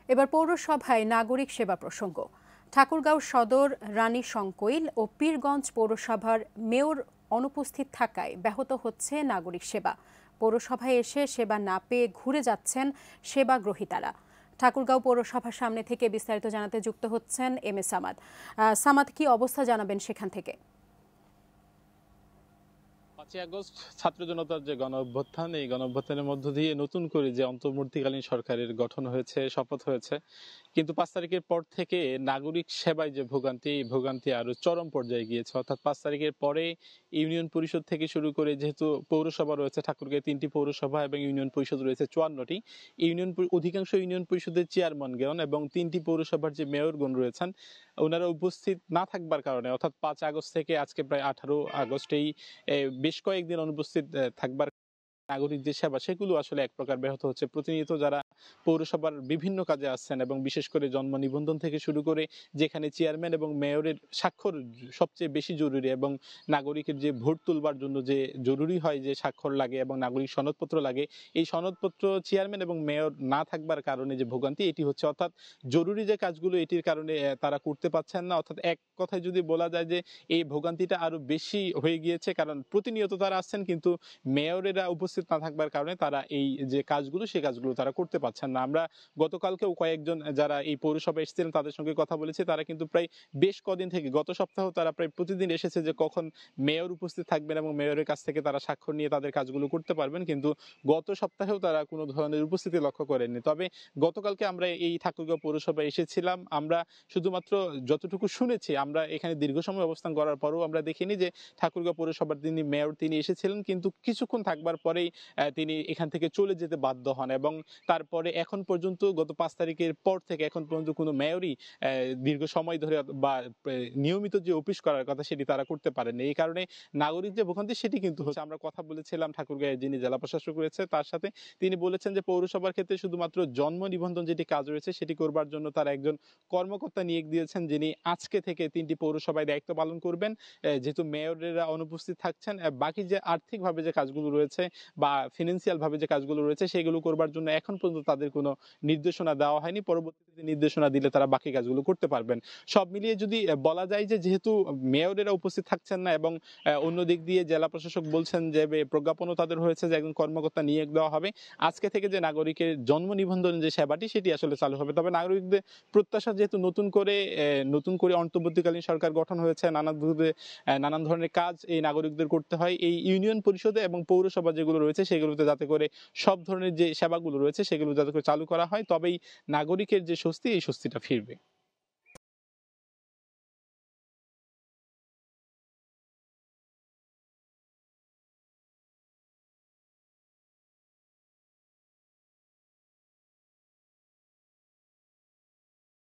এবার পৌরসভায় নাগরিক সেবা প্রসঙ্গ। ঠাকুরগাঁও সদর, রানী সংকৈল ও পীরগঞ্জ পৌরসভার মেয়র অনুপস্থিত থাকায় ব্যাহত হচ্ছে নাগরিক সেবা। পৌরসভায় এসে সেবা না পেয়ে ঘুরে যাচ্ছেন সেবা গ্রহীতারা। ঠাকুরগাঁও পৌরসভার সামনে থেকে বিস্তারিত জানাতে যুক্ত হচ্ছেন এম এ সামাদ। সামাদ, কি অবস্থা জানাবেন সেখান থেকে? 5ই আগস্ট ছাত্র জনতার যে গণ অভ্যুত্থান, এই গণ অভ্যুত্থানের মধ্য দিয়ে নতুন করে যে অন্তর্বর্তীকালীন সরকারের গঠন হয়েছে, শপথ হয়েছে, কিন্তু 5 তারিখের পর থেকে নাগরিক সেবায় যে ভোগান্তি, এই ভোগান্তি আরো চরম পর্যায়ে গিয়েছে। অর্থাৎ 5 তারিখের পরে ইউনিয়ন পরিষদ থেকে শুরু করে, যেহেতু পৌরসভা রয়েছে ঠাকুরগাঁয়ে 3টি পৌরসভা এবং ইউনিয়ন পরিষদ রয়েছে 54টি, অধিকাংশ ইউনিয়ন পরিষদের চেয়ারম্যানগণ এবং 3টি পৌরসভার যে মেয়রগণ রয়েছেন, ওনারা উপস্থিত না থাকবার কারণে, অর্থাৎ 5 আগস্ট থেকে আজকে প্রায় 18 আগস্ট এই বেশ কয়েকদিন অনুপস্থিত থাকবার নাগরিক যে সেবা, সেগুলো আসলে এক প্রকার ব্যাহত হচ্ছে। প্রতিনিয়ত যারা পৌরসভার বিভিন্ন কাজে আসছেন এবং বিশেষ করে জন্ম নিবন্ধন থেকে শুরু করে, যেখানে চেয়ারম্যান এবং মেয়রের স্বাক্ষর সবচেয়ে বেশি জরুরি এবং নাগরিকের যে ভোট তুলবার জন্য যে জরুরি হয়, যে স্বাক্ষর লাগে এবং নাগরিক সনদপত্র লাগে, এই সনদপত্র চেয়ারম্যান এবং মেয়র না থাকবার কারণে যে ভোগান্তি এটি হচ্ছে। অর্থাৎ জরুরি যে কাজগুলো, এটির কারণে তারা করতে পারছেন না। অর্থাৎ এক কথায় যদি বলা যায় যে এই ভোগান্তিটা আরো বেশি হয়ে গিয়েছে, কারণ প্রতিনিয়ত তারা আসছেন কিন্তু মেয়রেরা উপস্থিত না থাকবার কারণে তারা এই যে কাজগুলো, সেই কাজগুলো তারা করতে পারছেন না। আমরা গতকালকেও কয়েকজন যারা এই পৌরসভায় এসেছিলেন তাদের সঙ্গে কথা বলেছি। তারা কিন্তু প্রায় বেশ কদিন থেকে, গত সপ্তাহ তারা প্রায় প্রতিদিন এসেছে যে কখন মেয়র উপস্থিত থাকবেন এবং মেয়রের কাছ থেকে তারা স্বাক্ষর নিয়ে তাদের কাজগুলো করতে পারবেন, কিন্তু গত সপ্তাহেও তারা কোনো ধরনের উপস্থিতি লক্ষ্য করেননি। তবে গতকালকে আমরা এই ঠাকুরগাঁও পৌরসভায় এসেছিলাম। আমরা শুধুমাত্র যতটুকু শুনেছি, আমরা এখানে দীর্ঘ সময় অবস্থান করার পরেও আমরা দেখিনি যে ঠাকুরগাঁও পৌরসভার যিনি মেয়র তিনি এসেছিলেন, কিন্তু কিছুক্ষণ থাকবার পরেই তিনি এখান থেকে চলে যেতে বাধ্য হন এবং তারপরে এখন পর্যন্ত, গত 5 তারিখের পর থেকে এখন পর্যন্ত কোনো মেয়রই দীর্ঘ সময় ধরে বা নিয়মিত যে অফিস করার কথা সেটি তারা করতে পারেনি। এই কারণে নাগরিক যে ভোগান্তি সেটি কিন্তু হচ্ছে। আমরা কথা বলেছিলাম ঠাকুরগাঁয়ের যিনি জেলা প্রশাসক রয়েছে তার সাথে। তিনি বলেছেন যে পৌরসভার ক্ষেত্রে শুধুমাত্র জন্ম নিবন্ধন যেটি কাজ রয়েছে সেটি করবার জন্য তারা একজন কর্মকর্তা নিয়োগ দিয়েছেন, যিনি আজকে থেকে 3টি পৌরসভায় দায়িত্ব পালন করবেন। যেহেতু মেয়রেরা অনুপস্থিত থাকছেন, বাকি যে আর্থিকভাবে যে কাজগুলো রয়েছে বা ফিনান্সিয়াল ভাবে যে কাজগুলো রয়েছে সেগুলো করবার জন্য এখন পর্যন্ত তাদের কোনো নির্দেশনা দেওয়া হয়নি। পরবর্তীতে নির্দেশনা দিলে তারা বাকি কাজগুলো করতে পারবেন। সব মিলিয়ে যদি বলা যায় যে যেহেতু মেয়রেরা উপস্থিত থাকছেন না এবং অন্য দিক দিয়ে জেলা প্রশাসক বলছেন যে প্রজ্ঞাপনও তাদের হয়েছে যে একজন কর্মকর্তা নিয়োগ দেওয়া হবে, আজকে থেকে যে নাগরিকের জন্ম নিবন্ধন যে সেবাটি সেটি আসলে চালু হবে। তবে নাগরিকদের প্রত্যাশা, যেহেতু নতুন করে অন্তর্বর্তীকালীন সরকার গঠন হয়েছে, নানান ধরনের কাজ এই নাগরিকদের করতে হয়। এই ইউনিয়ন পরিষদে এবং পৌরসভা যেগুলো রয়েছে সেগুলোতে যাতে করে সব ধরনের যে সেবাগুলো রয়েছে সেগুলো যাতে করে চালু করা হয়, তবেই নাগরিকের যে স্বস্তি, এই স্বস্তিটা ফিরবে।